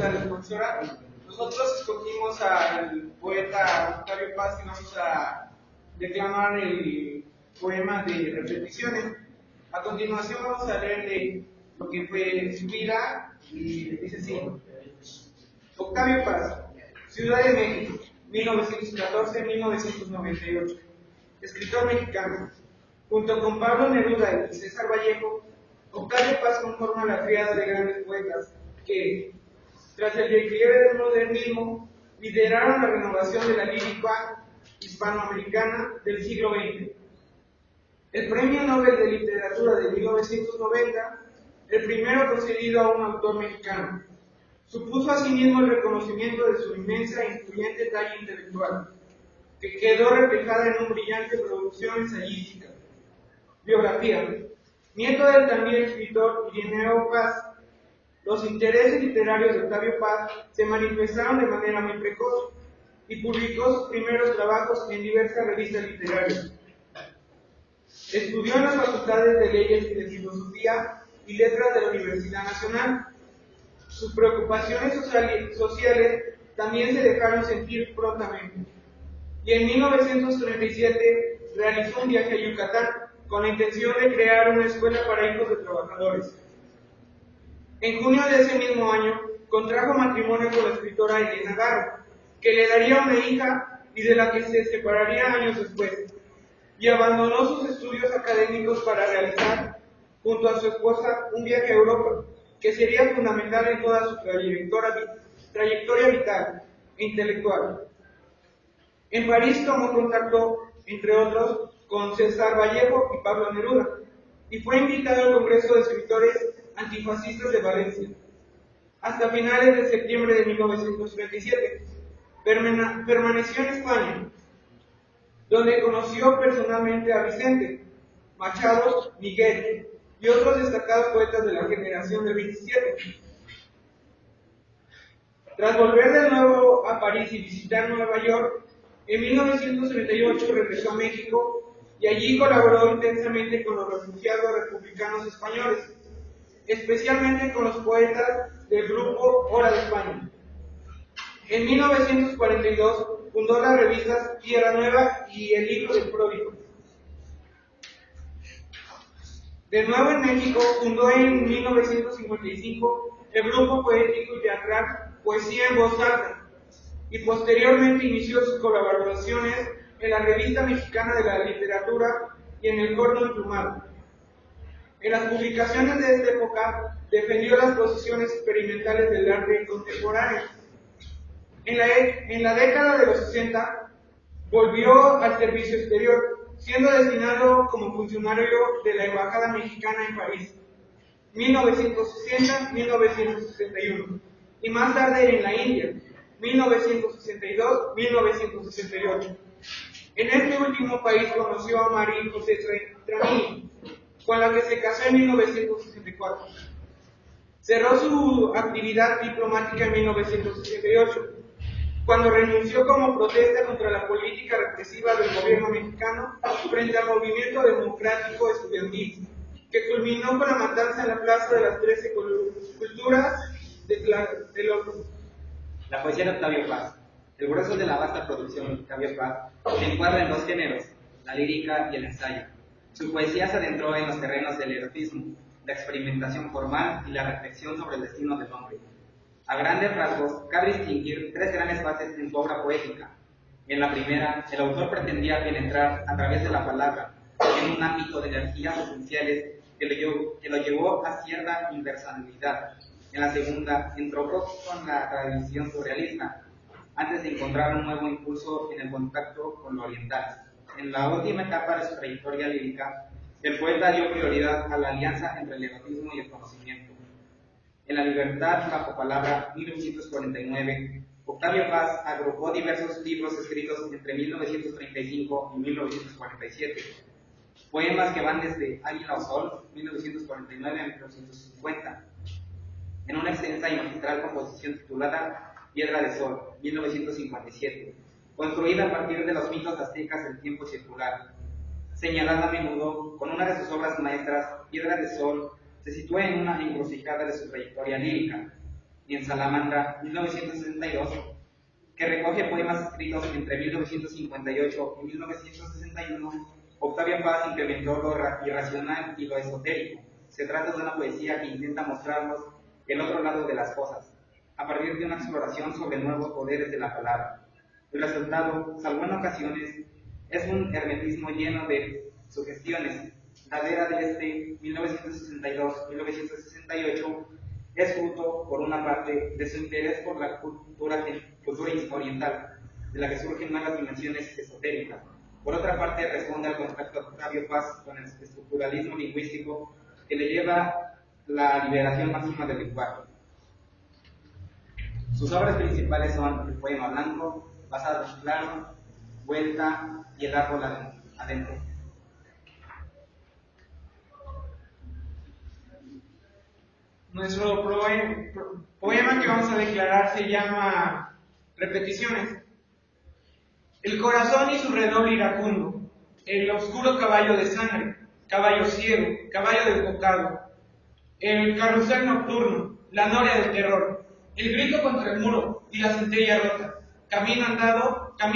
tardes, profesora. Nosotros escogimos al poeta Octavio Paz y vamos a declamar el poema de repeticiones. A continuación vamos a leerle lo que fue su vida y dice así. Octavio Paz, Ciudad de México, 1914-1998. Escritor mexicano. Junto con Pablo Neruda y César Vallejo, Octavio Paz conforma la tríada de grandes poetas que, tras el declive del modernismo, lideraron la renovación de la lírica hispanoamericana del siglo XX. El Premio Nobel de Literatura de 1990, el primero concedido a un autor mexicano, supuso asimismo el reconocimiento de su inmensa e influyente talla intelectual, que quedó reflejada en una brillante producción ensayística. Biografía. Nieto del también escritor Ireneo Paz, los intereses literarios de Octavio Paz se manifestaron de manera muy precoz y publicó sus primeros trabajos en diversas revistas literarias. Estudió en las facultades de Leyes y de Filosofía y Letras de la Universidad Nacional. Sus preocupaciones sociales también se dejaron sentir prontamente. Y en 1937 realizó un viaje a Yucatán con la intención de crear una escuela para hijos de trabajadores. En junio de ese mismo año, contrajo matrimonio con la escritora Elena Garro, que le daría una hija y de la que se separaría años después, y abandonó sus estudios académicos para realizar, junto a su esposa, un viaje a Europa, que sería fundamental en toda su trayectoria vital e intelectual. En París tomó contacto, entre otros, con César Vallejo y Pablo Neruda, y fue invitado al Congreso de Escritores Antifascistas de Valencia. Hasta finales de septiembre de 1937, permaneció en España, donde conoció personalmente a Vicente, Machado, Miguel y otros destacados poetas de la generación del 27. Tras volver de nuevo a París y visitar Nueva York, en 1938 regresó a México y allí colaboró intensamente con los refugiados republicanos españoles, especialmente con los poetas del grupo Hora de España. En 1942 fundó las revistas Tierra Nueva y El Hijo del Pródigo. De nuevo en México, fundó en 1955 el grupo poético y teatral Poesía en Voz Alta, y posteriormente inició sus colaboraciones en la Revista Mexicana de la Literatura y en el Corno Emplumado. En las publicaciones de esta época defendió las posiciones experimentales del arte contemporáneo. En la década de los 60 volvió al servicio exterior, siendo destinado como funcionario de la Embajada Mexicana en París, 1960-1961, y más tarde en la India, 1962-1968. En este último país conoció a María José Tramini, con la que se casó en 1964. Cerró su actividad diplomática en 1968, cuando renunció como protesta contra la política represiva del gobierno mexicano frente al movimiento democrático estudiantil, que culminó con la matanza en la Plaza de las 13 Culturas de los... La poesía de Octavio Paz. El grueso de la vasta producción de Octavio Paz se encuadra en dos géneros, la lírica y el ensayo. Su poesía se adentró en los terrenos del erotismo, la experimentación formal y la reflexión sobre el destino del hombre. A grandes rasgos, cabe distinguir tres grandes fases en su obra poética. En la primera, el autor pretendía penetrar a través de la palabra en un ámbito de energías esenciales que lo llevó a cierta impersonalidad. En la segunda, entró con la tradición surrealista, antes de encontrar un nuevo impulso en el contacto con lo oriental. En la última etapa de su trayectoria lírica, el poeta dio prioridad a la alianza entre el erotismo y el conocimiento. En La Libertad bajo palabra, 1949, Octavio Paz agrupó diversos libros escritos entre 1935 y 1947, poemas que van desde Águila o Sol, 1949 a 1950, en una extensa y magistral composición titulada Piedra de Sol, 1957, construida a partir de los mitos aztecas del tiempo circular. Señalada a menudo con una de sus obras maestras, Piedra de Sol se sitúa en una encrucijada de su trayectoria lírica. y en Salamanca, 1962, que recoge poemas escritos entre 1958 y 1961, Octavio Paz incrementó lo irracional y lo esotérico. Se trata de una poesía que intenta mostrarnos el otro lado de las cosas, a partir de una exploración sobre nuevos poderes de la palabra. El resultado, salvo en ocasiones, es un hermetismo lleno de sugestiones. La era de este 1962-1968 es fruto, por una parte, de su interés por la cultura oriental, de la que surgen nuevas dimensiones esotéricas. Por otra parte, responde al contacto de Octavio Paz con el estructuralismo lingüístico que le lleva la liberación máxima del lenguaje. Sus obras principales son el poema blanco, Pasado claro, Vuelta y El árbol adentro. Nuestro poema que vamos a declarar se llama Repeticiones. El corazón y su redoble iracundo, el oscuro caballo de sangre, caballo ciego, caballo desbocado, el carrusel nocturno, la noria del terror, el grito contra el muro y la centella rota, camino andado, camino